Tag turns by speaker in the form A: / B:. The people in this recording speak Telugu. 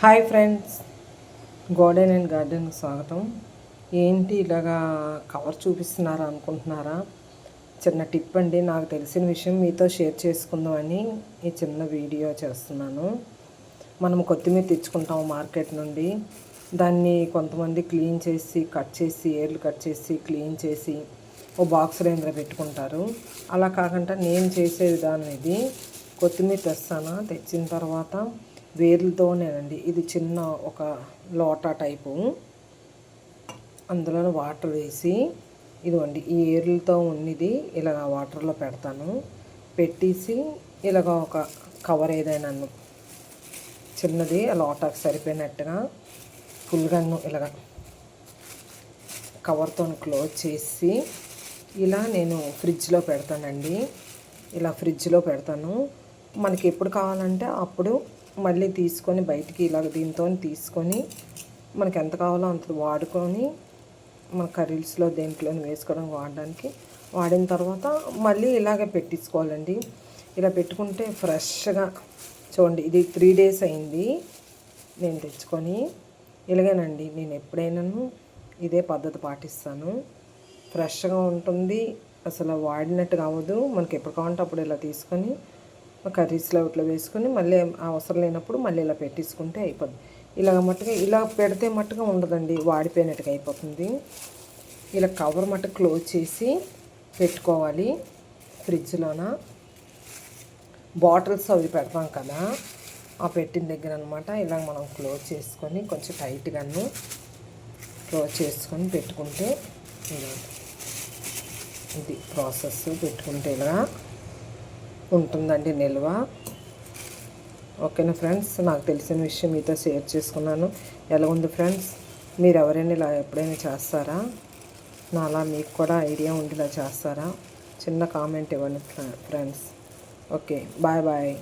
A: హాయ్ ఫ్రెండ్స్, గార్డెన్ అండ్ గార్డెన్కి స్వాగతం. ఏంటి ఇలాగా కవర్ చూపిస్తున్నారా అనుకుంటున్నారా? చిన్న టిప్ అండి, నాకు తెలిసిన విషయం మీతో షేర్ చేసుకుందామని ఈ చిన్న వీడియో చేస్తున్నాను. మనం కొత్తిమీర తెచ్చుకుంటాం మార్కెట్ నుండి. దాన్ని కొంతమంది క్లీన్ చేసి ఏర్లు కట్ చేసి క్లీన్ చేసి ఓ బాక్స్లో ఇందులో పెట్టుకుంటారు. అలా కాకుండా నేను చేసే విధానం ఇది. కొత్తిమీర తెచ్చిన తర్వాత వేర్లతోనేనండి. ఇది చిన్న ఒక లోటా టైపు, అందులో వాటర్ వేసి ఇదిగోండి ఈ ఏర్లతో ఉన్నది ఇలాగ వాటర్లో పెడతాను. పెట్టేసి ఇలాగ ఒక కవర్ ఏదైనా చిన్నది లోటాకు సరిపోయినట్టుగా ఫుల్గా ఇలాగ కవర్తో క్లోజ్ చేసి ఇలా నేను ఫ్రిడ్జ్లో పెడతానండి. ఇలా ఫ్రిడ్జ్లో పెడతాను. మనకి ఎప్పుడు కావాలంటే అప్పుడు మళ్ళీ తీసుకొని బయటికి ఇలాగ దీంతో తీసుకొని మనకి ఎంత కావాలో అంత వాడుకొని మన కర్రీస్లో దేంట్లో వేసుకోవడం వాడిన తర్వాత మళ్ళీ ఇలాగే పెట్టించుకోవాలండి. ఇలా పెట్టుకుంటే ఫ్రెష్గా చూడండి. ఇది 3 days అయింది నేను తెచ్చుకొని. ఇలాగేనండి నేను ఎప్పుడైనాను ఇదే పద్ధతి పాటిస్తాను. ఫ్రెష్గా ఉంటుంది, అసలు వాడినట్టుగా అవ్వదు. మనకి ఎప్పుడు కావాలంటే అప్పుడు ఇలా తీసుకొని కర్రీస్లో ఇట్లా వేసుకొని మళ్ళీ అవసరం లేనప్పుడు మళ్ళీ ఇలా పెట్టేసుకుంటే అయిపోద్ది. ఇలా పెడితే మట్టుగా ఉండదండి, వాడిపోయినట్టుగా అయిపోతుంది. ఇలా కవర్ మట్టుకు క్లోజ్ చేసి పెట్టుకోవాలి. ఫ్రిడ్జ్లోన బాటిల్స్ అవి పెడతాం కదా, ఆ పెట్టిన దగ్గర అనమాట. ఇలా మనం క్లోజ్ చేసుకొని కొంచెం టైట్గాను క్లోజ్ చేసుకొని పెట్టుకుంటే ఇది ప్రాసెస్. పెట్టుకుంటే ఇలా ఉంటుందండి నిల్వ. ఓకేనా ఫ్రెండ్స్, నాకు తెలిసిన విషయం మీతో షేర్ చేసుకున్నాను. ఎలా ఉంది ఫ్రెండ్స్? మీరు ఎవరైనా ఇలా ఎప్పుడైనా చేస్తారా? అలా మీకు కూడా ఐడియా ఉండి ఇలా చేస్తారా? చిన్న కామెంట్ ఇవ్వండి ఫ్రెండ్స్. Okay, bye bye.